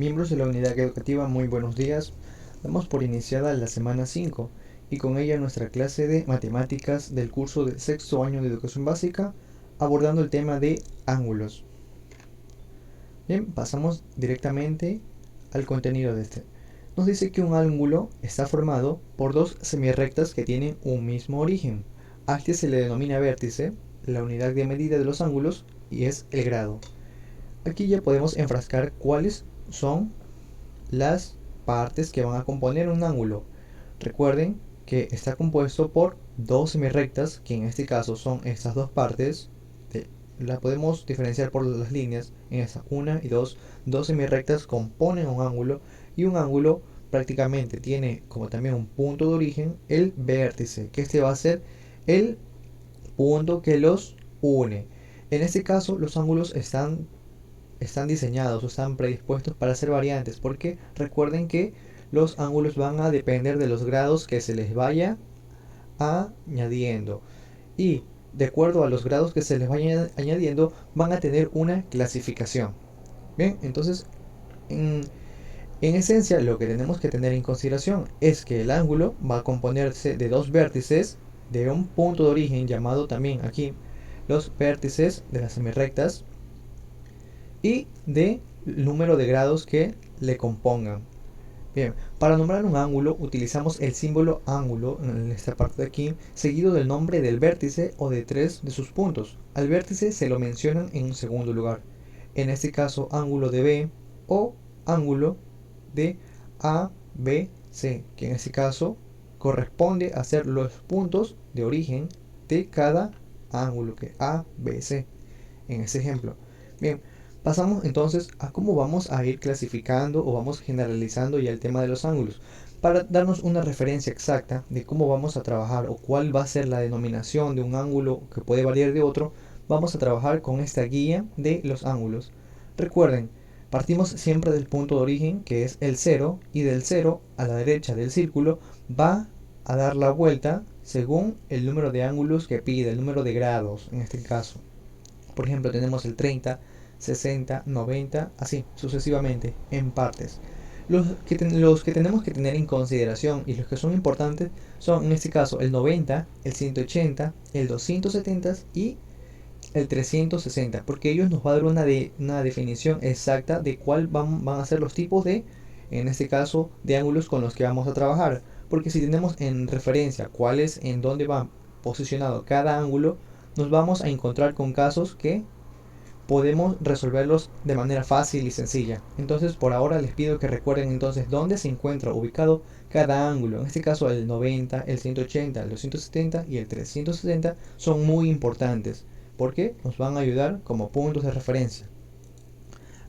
Miembros de la unidad educativa, muy buenos días. Damos por iniciada la semana 5 y con ella nuestra clase de matemáticas del curso de sexto año de educación básica, abordando el tema de ángulos. Bien, pasamos directamente al contenido de este. Nos dice que un ángulo está formado por dos semirrectas que tienen un mismo origen. A este se le denomina vértice, la unidad de medida de los ángulos, y es el grado. Aquí ya podemos enfrascar cuáles son las partes que van a componer un ángulo. Recuerden que está compuesto por dos semirrectas, que en este caso son estas dos partes. La podemos diferenciar por las líneas en esta una y dos. Dos semirrectas componen un ángulo, y un ángulo prácticamente tiene como también un punto de origen el vértice, que este va a ser el punto que los une. En este caso los ángulos están diseñados o están predispuestos para ser variantes, porque recuerden que los ángulos van a depender de los grados que se les vaya añadiendo, y de acuerdo a los grados que se les vaya añadiendo van a tener una clasificación. Bien, entonces en esencia lo que tenemos que tener en consideración es que el ángulo va a componerse de dos vértices, de un punto de origen llamado también aquí los vértices de las semirrectas, y de número de grados que le compongan. Bien, para nombrar un ángulo utilizamos el símbolo ángulo en esta parte de aquí, seguido del nombre del vértice o de tres de sus puntos. Al vértice se lo mencionan en un segundo lugar. En este caso, ángulo de B o ángulo de ABC, que en este caso corresponde a ser los puntos de origen de cada ángulo, que ABC en ese ejemplo. Bien, pasamos entonces a cómo vamos a ir clasificando o vamos generalizando ya el tema de los ángulos. Para darnos una referencia exacta de cómo vamos a trabajar o cuál va a ser la denominación de un ángulo que puede variar de otro, vamos a trabajar con esta guía de los ángulos. Recuerden, partimos siempre del punto de origen, que es el 0, y del 0 a la derecha del círculo va a dar la vuelta según el número de ángulos que pide, el número de grados en este caso. Por ejemplo, tenemos el 30, 60, 90, así sucesivamente, en partes. Los que tenemos que tener en consideración y los que son importantes son en este caso el 90, el 180, el 270 y el 360, porque ellos nos va a dar una definición exacta de cuál van a ser los tipos de, en este caso, de ángulos con los que vamos a trabajar. Porque si tenemos en referencia cuáles, en dónde va posicionado cada ángulo, nos vamos a encontrar con casos que podemos resolverlos de manera fácil y sencilla. Entonces, por ahora les pido que recuerden entonces dónde se encuentra ubicado cada ángulo. En este caso el 90, el 180, el 270 y el 360 son muy importantes porque nos van a ayudar como puntos de referencia.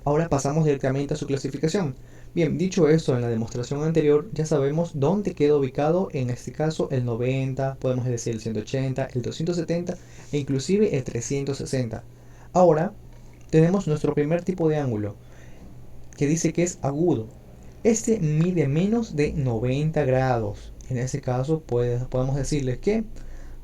Ahora pasamos directamente a su clasificación. Bien, dicho esto, en la demostración anterior ya sabemos dónde queda ubicado, en este caso el 90, podemos decir el 180, el 270 e inclusive el 360. Ahora tenemos nuestro primer tipo de ángulo, que dice que es agudo. Este mide menos de 90 grados. En este caso podemos decirles que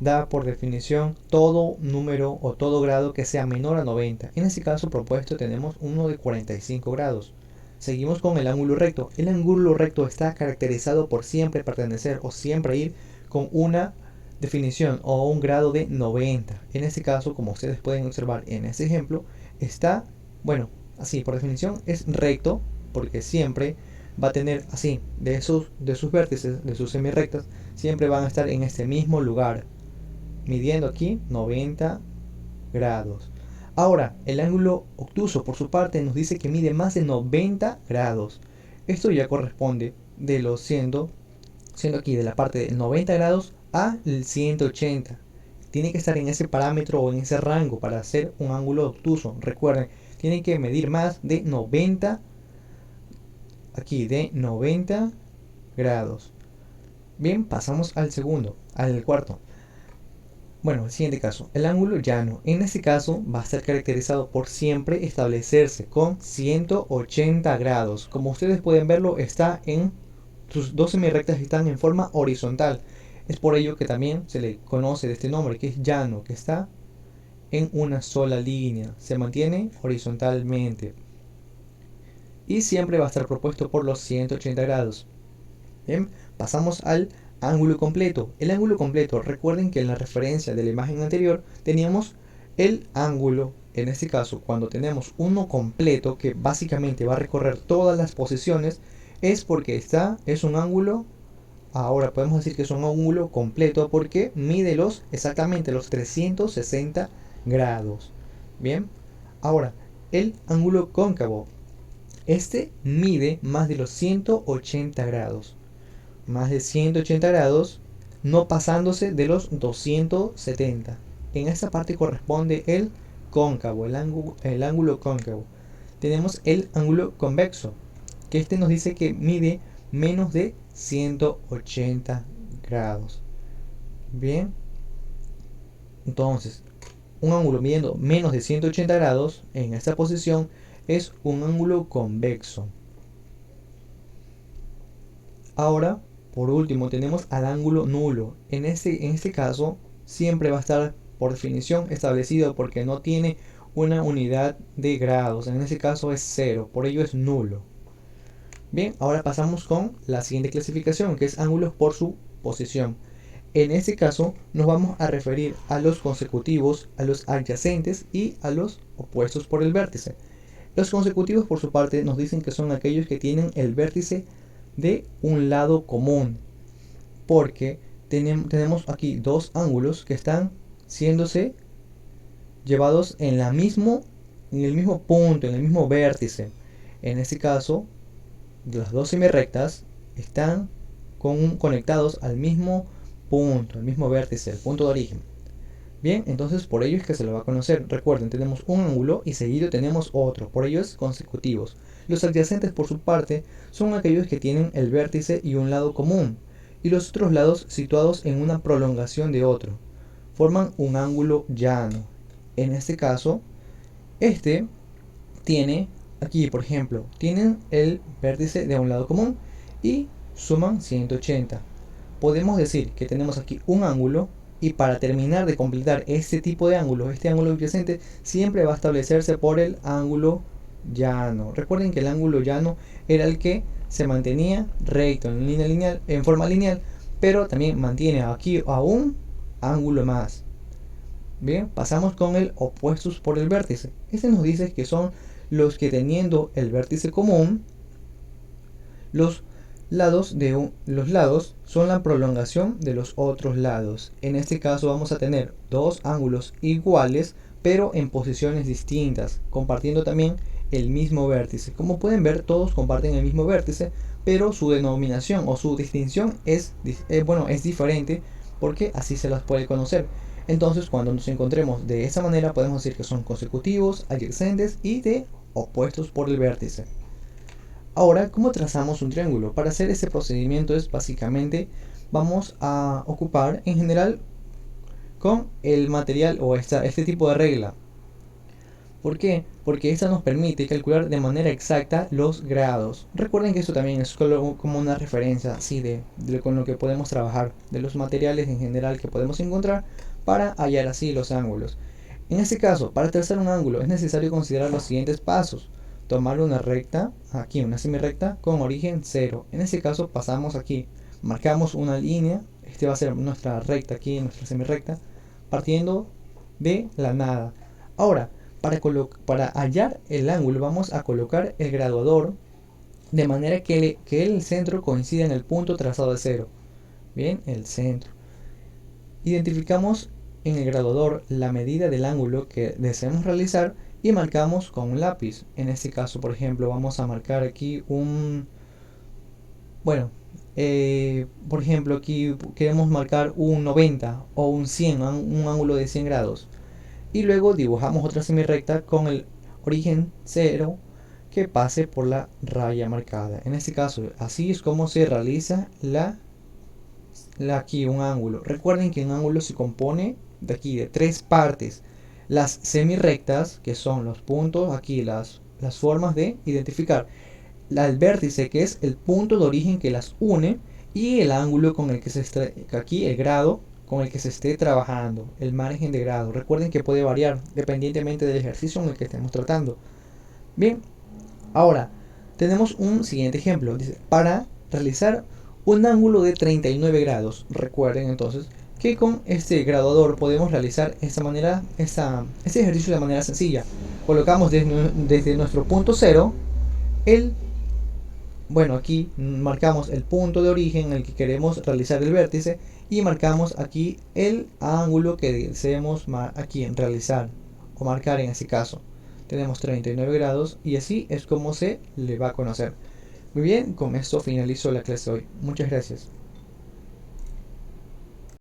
da por definición todo número o todo grado que sea menor a 90. En este caso propuesto tenemos uno de 45 grados. Seguimos con el ángulo recto. El ángulo recto está caracterizado por siempre pertenecer o siempre ir con una definición o un grado de 90. En este caso, como ustedes pueden observar en este ejemplo, está, bueno, así por definición es recto, porque siempre va a tener así, de sus vértices, de sus semirrectas, siempre van a estar en este mismo lugar, midiendo aquí 90 grados. Ahora, el ángulo obtuso por su parte nos dice que mide más de 90 grados. Esto ya corresponde de los siendo aquí de la parte de 90 grados a el 180. Tiene que estar en ese parámetro o en ese rango para hacer un ángulo obtuso. Recuerden, tiene que medir más de 90, aquí de 90 grados. Bien, pasamos al segundo, al cuarto. Bueno, el siguiente caso, el ángulo llano. En este caso va a estar caracterizado por siempre establecerse con 180 grados. Como ustedes pueden verlo, está en sus dos semirrectas están en forma horizontal. Es por ello que también se le conoce de este nombre, que es llano, que está en una sola línea. Se mantiene horizontalmente. y siempre va a estar propuesto por los 180 grados. Bien, pasamos al ángulo completo. El ángulo completo, recuerden que en la referencia de la imagen anterior teníamos el ángulo. En este caso, cuando tenemos uno completo que básicamente va a recorrer todas las posiciones, es porque es un ángulo. Ahora podemos decir que es un ángulo completo porque mide exactamente los 360 grados. Bien, ahora el ángulo cóncavo. Este mide más de los 180 grados. Más de 180 grados, no pasándose de los 270. En esta parte corresponde el cóncavo, el ángulo cóncavo. Tenemos el ángulo convexo, que este nos dice que mide menos de 180 grados. Bien, entonces, un ángulo midiendo menos de 180 grados en esta posición es un ángulo convexo. Ahora, por último, tenemos al ángulo nulo. En este caso, siempre va a estar por definición establecido porque no tiene una unidad de grados. En este caso es 0, por ello es nulo. Bien, ahora pasamos con la siguiente clasificación, que es ángulos por su posición. En este caso nos vamos a referir a los consecutivos, a los adyacentes y a los opuestos por el vértice. Los consecutivos por su parte nos dicen que son aquellos que tienen el vértice de un lado común, porque tenemos aquí dos ángulos que están siéndose llevados en el mismo punto, en el mismo vértice. En este caso, las dos semirrectas están conectados al mismo punto, al mismo vértice, el punto de origen. Bien, entonces por ello es que se lo va a conocer. Recuerden, tenemos un ángulo y seguido tenemos otro, por ello es consecutivos. Los adyacentes por su parte son aquellos que tienen el vértice y un lado común, y los otros lados situados en una prolongación de otro. Forman un ángulo llano. En este caso, este tiene, aquí por ejemplo, tienen el vértice de un lado común y suman 180. Podemos decir que tenemos aquí un ángulo y para terminar de completar este tipo de ángulo, este ángulo adyacente siempre va a establecerse por el ángulo llano. Recuerden que el ángulo llano era el que se mantenía recto en línea lineal, en forma lineal, pero también mantiene aquí a un ángulo más. Bien, pasamos con el opuestos por el vértice. Este nos dice que son los que teniendo el vértice común, los lados son la prolongación de los otros lados. En este caso vamos a tener dos ángulos iguales, pero en posiciones distintas, compartiendo también el mismo vértice. Como pueden ver, todos comparten el mismo vértice, pero su denominación o su distinción es diferente, porque así se las puede conocer. Entonces, cuando nos encontremos de esa manera, podemos decir que son consecutivos, adyacentes y de opuestos por el vértice. Ahora, ¿cómo trazamos un triángulo? Para hacer este procedimiento es básicamente, vamos a ocupar en general con el material o este tipo de regla. ¿Por qué? Porque esta nos permite calcular de manera exacta los grados. Recuerden que esto también es como una referencia así con lo que podemos trabajar, de los materiales en general que podemos encontrar para hallar así los ángulos. En este caso, para trazar un ángulo es necesario considerar los siguientes pasos. Tomar una recta, aquí una semirrecta con origen 0. En este caso pasamos aquí, marcamos una línea, este va a ser nuestra recta aquí, nuestra semirrecta, partiendo de la nada. Ahora, para hallar el ángulo vamos a colocar el graduador de manera que el centro coincida en el punto trazado de 0. Bien, el centro. Identificamos en el graduador la medida del ángulo que deseamos realizar y marcamos con un lápiz. En este caso, por ejemplo, vamos a marcar aquí por ejemplo, aquí queremos marcar un 90 o un 100, un ángulo de 100 grados. Y luego dibujamos otra semirrecta con el origen 0 que pase por la raya marcada. En este caso, así es como se realiza aquí un ángulo. Recuerden que un ángulo se compone de tres partes. Las semirrectas, que son los puntos, aquí las formas de identificar. El vértice, que es el punto de origen que las une, y el ángulo con el que aquí el grado con el que se esté trabajando, el margen de grado. Recuerden que puede variar dependientemente del ejercicio en el que estemos tratando. Bien, ahora, tenemos un siguiente ejemplo. Dice, para realizar un ángulo de 39 grados. Recuerden entonces que con este graduador podemos realizar este ejercicio de manera sencilla. Colocamos desde nuestro punto cero el bueno, aquí marcamos el punto de origen en el que queremos realizar el vértice y marcamos aquí el ángulo que deseemos aquí realizar o marcar en este caso. Tenemos 39 grados y así es como se le va a conocer. Muy bien, con esto finalizo la clase de hoy. Muchas gracias.